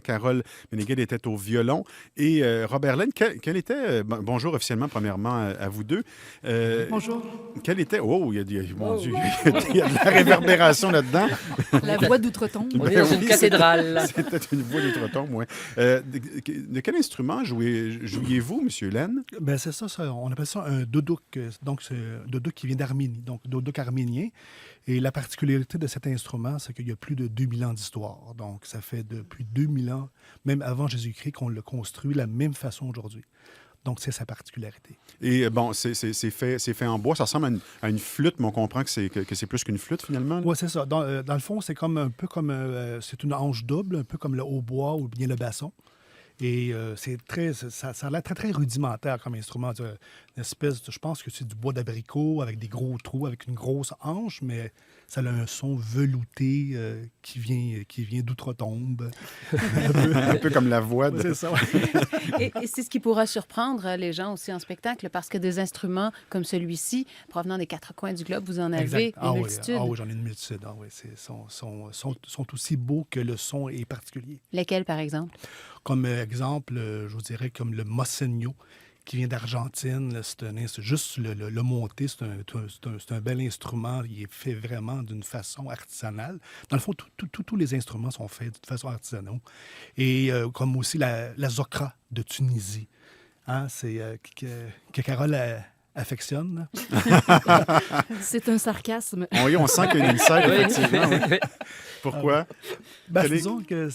Carole Ménéguel était au violon. Et Robert Laine, quel était, bonjour officiellement, premièrement, à vous deux. Euh, Bonjour. Quel était, oh, mon Oh. Dieu, il y a de la réverbération là-dedans. La voix d'outre-tombe. On est dans une cathédrale. C'était une voix d'outre-tombe, oui. De quel instrument jouiez-vous, Monsieur Laine? Ben c'est ça, on appelle ça un doudouk. Donc, c'est un doudouk qui vient d'Arménie, donc doudouk arménien. Et la particularité de cet instrument, c'est qu'il y a plus de 2000 ans d'histoire. Donc, ça fait depuis 2000 ans, même avant Jésus-Christ, qu'on le construit de la même façon aujourd'hui. Donc, c'est sa particularité. Et bon, c'est fait en bois. Ça ressemble à une flûte, mais on comprend que c'est plus qu'une flûte, finalement. Là. Oui, c'est ça. Dans le fond, c'est comme un peu comme... c'est une hanche double, un peu comme le hautbois ou bien le basson. Et ça a l'air très, très rudimentaire comme instrument. Une espèce je pense que c'est du bois d'abricot avec des gros trous, avec une grosse hanche, mais ça a un son velouté qui vient d'outre-tombe. Un peu comme la voix de... C'est ça, ouais. Et c'est ce qui pourra surprendre les gens aussi en spectacle, parce que des instruments comme celui-ci, provenant des quatre coins du globe, vous en avez Exact. une multitude. Oui, j'en ai une multitude. Ah, oui, sont aussi beaux que le son est particulier. Lesquels, par exemple? Comme exemple, je vous dirais comme le Mosseño, qui vient d'Argentine. Là, c'est juste le monter, c'est un bel instrument. Il est fait vraiment d'une façon artisanale. Dans le fond, tous les instruments sont faits de façon artisanale. Et comme aussi la zokra de Tunisie. Hein, c'est que Carole affectionne. C'est un sarcasme. Oui, on sent qu'il y a une inside, Oui. effectivement. Oui. Pourquoi? Ben, Quel est- disons que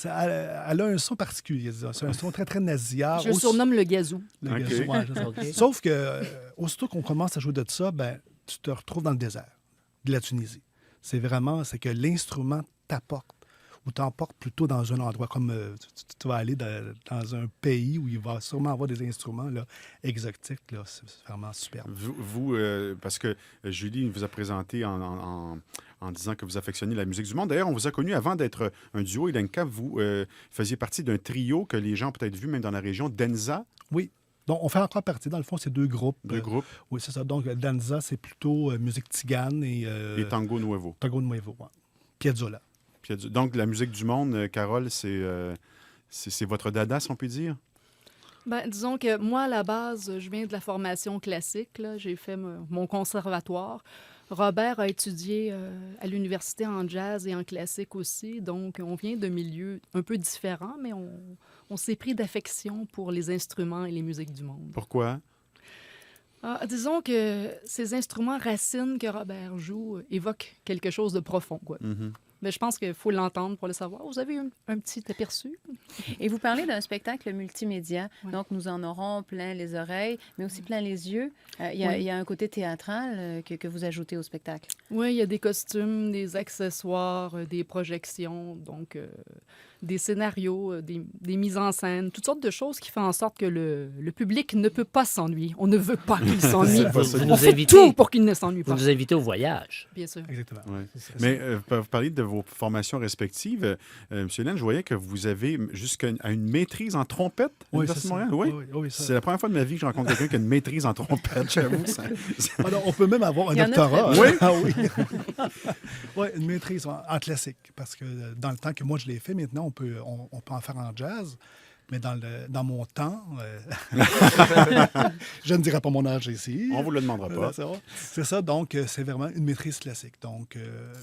elle a un son particulier. Disons. C'est un son très, très nasillard. Je le surnomme le gazou. Le Ok. gazou, ouais, c'est ça. OK. Sauf que, aussitôt qu'on commence à jouer de ça, ben, tu te retrouves dans le désert de la Tunisie. C'est que l'instrument t'apporte, ou t'emporte plutôt dans un endroit comme tu vas aller dans un pays où il va sûrement avoir des instruments là, exotiques. Là, c'est vraiment superbe. Parce que Julie vous a présenté en disant que vous affectionnez la musique du monde. D'ailleurs, on vous a connu avant d'être un duo. Ilenka, vous faisiez partie d'un trio que les gens ont peut-être vu même dans la région, Denza, Oui. Donc, on fait encore partie. Dans le fond, c'est deux groupes. deux groupes, Oui, c'est ça. Donc, Danza, c'est plutôt musique tzigane et et Tango Nuevo. Tango Nuevo. Ouais. Piazzolla. Donc, la musique du monde, Carole, c'est votre dada, si on peut dire? Ben, disons que moi, à la base, je viens de la formation classique. Là. J'ai fait mon conservatoire. Robert a étudié à l'université en jazz et en classique aussi. Donc, on vient de milieux un peu différents, mais on s'est pris d'affection pour les instruments et les musiques du monde. Pourquoi? Disons que ces instruments racines que Robert joue évoquent quelque chose de profond, quoi. Mhm. Mais je pense qu'il faut l'entendre pour le savoir. Vous avez un petit aperçu? Et vous parlez d'un spectacle multimédia. Ouais. Donc, nous en aurons plein les oreilles, mais aussi plein les yeux. Il Oui. y a un côté théâtral que vous ajoutez au spectacle. Oui, il y a des costumes, des accessoires, des projections, donc des scénarios, des mises en scène, toutes sortes de choses qui font en sorte que le public ne peut pas s'ennuyer. On ne veut pas qu'il s'ennuie. C'est pas ça. Vous On nous fait invitez, tout pour qu'il ne s'ennuie vous pas, nous invitez au voyage. bien sûr. Exactement. Ouais. C'est ça. Mais vous parlez de vos formations respectives. Monsieur Laine, je voyais que vous avez jusqu'à une maîtrise en trompette à Oui, l'Université c'est de ça. Montréal. Oui. Oui, ça. C'est la première fois de ma vie que je rencontre quelqu'un qui a une maîtrise en trompette, j'avoue. Alors, on peut même avoir un Il y en a doctorat. très peu. Ah oui. Oui, une maîtrise en classique. Parce que dans le temps que moi, je l'ai fait, maintenant, on peut en faire en jazz. Mais dans mon temps, je ne dirai pas mon âge ici. On vous le demandera pas. C'est ça, donc c'est vraiment une maîtrise classique. Donc,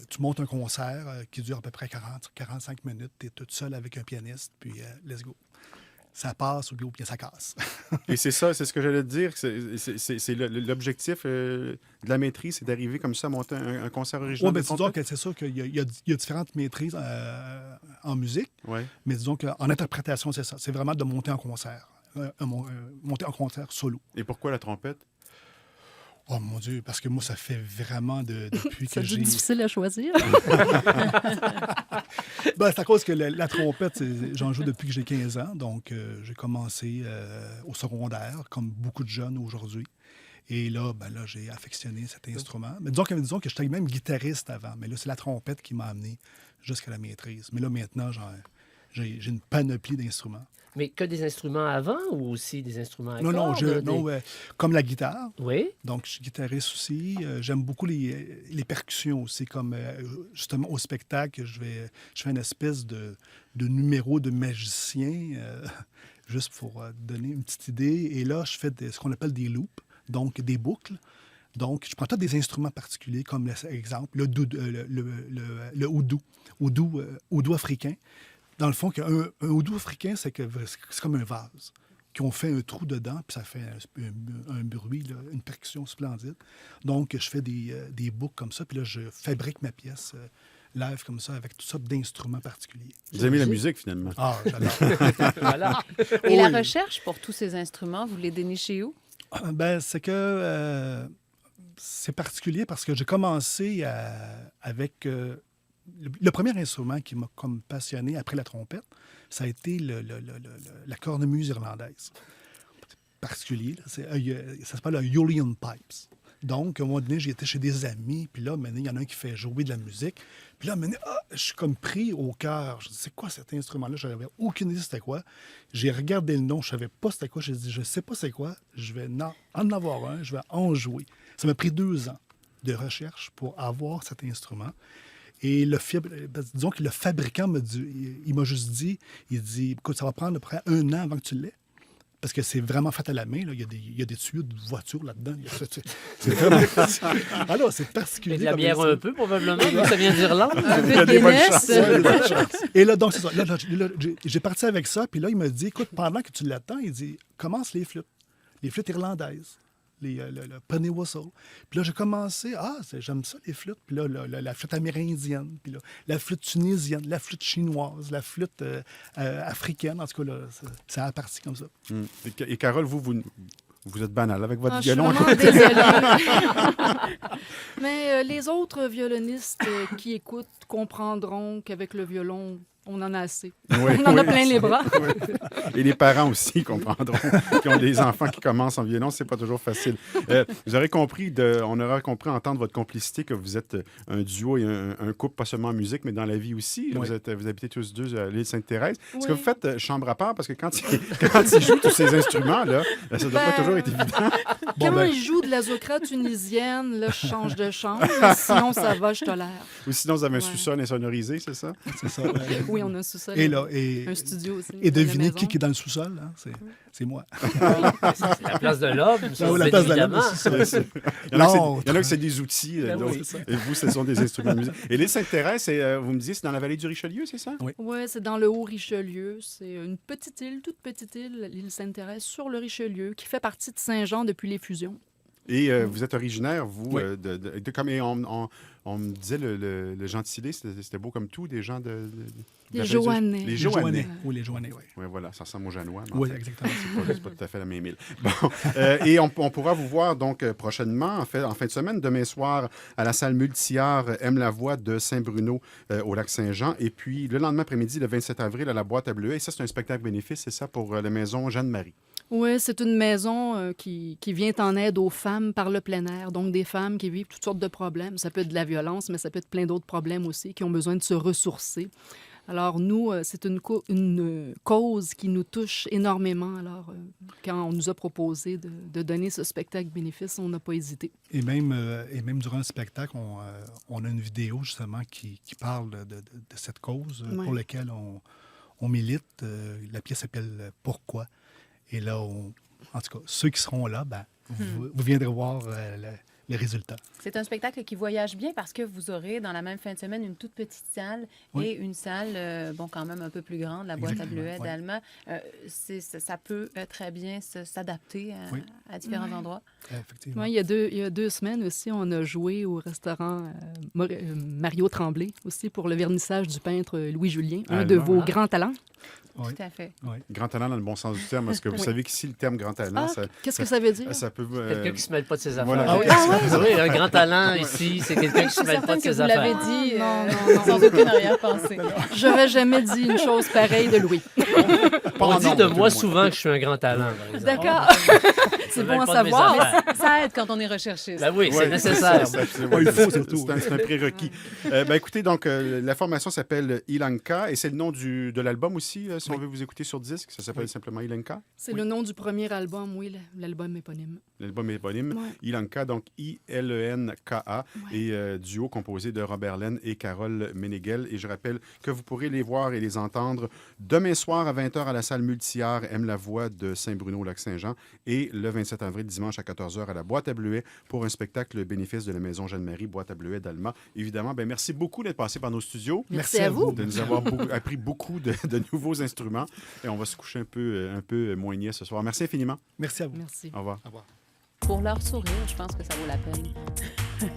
tu montes un concert qui dure à peu près 40-45 minutes. Tu es toute seule avec un pianiste, puis let's go. Ça passe ou bien ça casse. Et c'est ça, c'est ce que j'allais te dire. C'est l'objectif de la maîtrise, c'est d'arriver comme ça à monter un concert Oui, original. mais de disons trompette. que c'est sûr qu'il y a différentes maîtrises en musique, Ouais. mais disons qu'en interprétation, c'est ça. C'est vraiment de monter en concert. Monter en concert solo. Et pourquoi la trompette? Oh mon Dieu, parce que moi, ça fait vraiment depuis Ça que devient j'ai... difficile à choisir. Ben, c'est à cause que la trompette, j'en joue depuis que j'ai 15 ans. Donc, j'ai commencé au secondaire, comme beaucoup de jeunes aujourd'hui. Et là, j'ai affectionné cet instrument. Mais disons que j'étais même guitariste avant. Mais là, c'est la trompette qui m'a amené jusqu'à la maîtrise. Mais là, maintenant, j'ai une panoplie d'instruments. Mais que des instruments avant ou aussi des instruments à Non, cordes? comme la guitare. Oui. Donc, je suis guitariste aussi. J'aime beaucoup les percussions aussi, comme justement au spectacle, je fais une espèce de numéro de magicien, juste pour donner une petite idée. Et là, je fais ce qu'on appelle des loops, donc des boucles. Donc, je prends tous des instruments particuliers, comme l'exemple, le oudou africain. Dans le fond, un oudou africain, c'est comme un vase, qu'on fait un trou dedans, puis ça fait un bruit, là, une percussion splendide. Donc, je fais des boucles comme ça, puis là, je fabrique ma pièce live comme ça, avec toutes sortes d'instruments particuliers. Vous aimez la musique, finalement. Ah, j'adore. Voilà. Et la Oui. recherche pour tous ces instruments, vous les dénichez où? Ben, c'est que c'est particulier parce que j'ai commencé avec... le premier instrument qui m'a comme passionné après la trompette, ça a été la cornemuse irlandaise. C'est particulier. Là. Ça s'appelle le Julian Pipes. Donc, à un moment donné, j'étais chez des amis, puis là, maintenant, il y en a un qui fait jouer de la musique. Puis là, maintenant, je suis comme pris au cœur. Je dis, c'est quoi cet instrument-là? Je n'avais aucune idée c'était quoi. J'ai regardé le nom, je ne savais pas c'était quoi. J'ai dit, je ne sais pas c'est quoi. Je vais en avoir un, je vais en jouer. Ça m'a pris 2 ans de recherche pour avoir cet instrument. Et disons que le fabricant il m'a juste dit, écoute, ça va prendre à peu près 1 an avant que tu l'aies. Parce que c'est vraiment fait à la main. Là. Il y a des tuyaux de voiture là-dedans. C'est vraiment... Alors, c'est particulier. Et de la comme bière instrument. un peu, probablement, vu que ça vient d'Irlande. Un peu Il y a de des bonnes Guinness. chances. Ouais, il y a des bonnes chances. Et là, donc, c'est ça. Là, j'ai parti avec ça. Puis là, il m'a dit, écoute, pendant que tu l'attends, il dit, commence les flûtes irlandaises. Le penny whistle. Puis là, j'ai commencé, j'aime ça, les flûtes. Puis là, la flûte amérindienne, puis là, la flûte tunisienne, la flûte chinoise, la flûte africaine. En tout cas, là, ça a parti comme ça. Et Carole, vous êtes banal avec votre Je suis violon. vraiment désolée. Mais les autres violonistes qui écoutent comprendront qu'avec le violon, on en a assez. Oui, On en a oui. plein les bras. Oui. Et les parents aussi comprendront qui ont des enfants qui commencent en violon, c'est pas toujours facile. Vous aurez compris, on aura compris entendre votre complicité que vous êtes un duo et un couple, pas seulement en musique, mais dans la vie aussi. Oui. Vous habitez tous deux à l'île Sainte-Thérèse. Est-ce que Oui. vous faites chambre à part? Parce que quand ils jouent tous ces instruments-là, ça doit pas toujours être évident. Quand ils jouent de la zokra tunisienne, là, je change de chambre. Mais sinon, ça va, je tolère. Ou sinon, vous avez un Ouais. sous-sol insonorisé, c'est ça? C'est ça. Oui, on a un sous-sol. Et Un studio aussi. Et dans la devinez maison. qui est dans le sous-sol? Hein? C'est moi. C'est la place de l'homme, ça, Ah oui, la bien place de l'homme, évidemment. c'est ça. Il y en a que c'est des outils, Ben d'autres- oui. et vous, ce sont des instruments de musique. Et l'île Sainte-Thérèse, vous me disiez, c'est dans la vallée du Richelieu, c'est ça? Oui, c'est dans le Haut-Richelieu. C'est une petite île, toute petite île, l'île Sainte-Thérèse, sur le Richelieu, qui fait partie de Saint-Jean depuis les fusions. Et vous êtes originaire, vous, Oui. et on me disait le gentilé, c'était beau comme tout, des gens de Les la Joannais. Les Les Joannais. Joannais. Oui, les Joannais, oui. Oui, voilà, ça ressemble aux Janois. mais en Oui, fait, exactement. c'est pas tout à fait la même île. Bon, et on pourra vous voir donc prochainement, en fin de semaine, demain soir, à la salle multi-art Aime la voix de Saint-Bruno au lac Saint-Jean. Et puis le lendemain après-midi, le 27 avril, à la boîte à Bleuet. Et ça, c'est un spectacle bénéfice, c'est ça, pour la maison Jeanne-Marie. Oui, c'est une maison qui vient en aide aux femmes par le plein air. Donc, des femmes qui vivent toutes sortes de problèmes. Ça peut être de la violence, mais ça peut être plein d'autres problèmes aussi, qui ont besoin de se ressourcer. Alors, nous, c'est une cause qui nous touche énormément. Alors, quand on nous a proposé de donner ce spectacle bénéfice, on n'a pas hésité. Et même durant le spectacle, on a une vidéo justement qui parle de cette cause Ouais. pour laquelle on milite. La pièce s'appelle Pourquoi? Et là, en tout cas, ceux qui seront là, vous viendrez voir les résultats. C'est un spectacle qui voyage bien parce que vous aurez dans la même fin de semaine une toute petite salle Oui. et une salle, quand même un peu plus grande, la boîte à Exactement, Bleuet oui. d'Allemand. Ça peut très bien s'adapter Oui. à différents endroits. Effectivement. Ouais, il y a 2 semaines aussi, on a joué au restaurant Mario Tremblay aussi pour le vernissage du peintre Louis Julien, un de Alors, vos grands talents. Oui. Tout à fait. Grand talent dans le bon sens du terme, parce que vous Oui. savez qu'ici, le terme grand talent, Ah, qu'est-ce que ça veut dire? ça peut... Quelqu'un qui ne se mêle pas de ses affaires. voilà, Ah oui? Oui, un grand talent ici, c'est quelqu'un qui ne Je se suis mêle pas certaine de que ses vous l'avez affaires. dit Non. sans aucune arrière-pensée. J'aurais jamais dit une chose pareille de Louis. Pas On en dit nombre, de tout le moi moins. souvent que je suis un grand talent, par exemple. D'accord. C'est Je bon mêle à pas de mes savoir. affaires. Ça aide quand on est recherchiste. Ben oui, Ouais, c'est nécessaire. Il faut surtout. C'est un prérequis. Écoutez, donc, la formation s'appelle Ilanka et c'est le nom de l'album aussi, si on veut vous écouter sur disque. Ça s'appelle simplement Ilanka. C'est le nom du premier album, oui, l'album éponyme. L'album est éponyme. Ouais. Ilanka, donc I-L-E-N-K-A, Ouais. et duo composé de Robert Laine et Carole Ménéguel. Et je rappelle que vous pourrez les voir et les entendre demain soir à 20h à la salle Multiart M. Lavoie de Saint-Bruno-Lac-Saint-Jean et le 27 avril, dimanche à 14h à la Boîte à Bleuet pour un spectacle Le bénéfice de la Maison Jeanne-Marie, Boîte à Bleuet d'Alma. Évidemment, merci beaucoup d'être passé par nos studios, Merci à vous. de nous avoir appris beaucoup de nouveaux instruments. Et on va se coucher un peu moins niais ce soir. Merci infiniment. Merci à vous. Merci. Au revoir. Au revoir. Pour leur sourire, je pense que ça vaut la peine.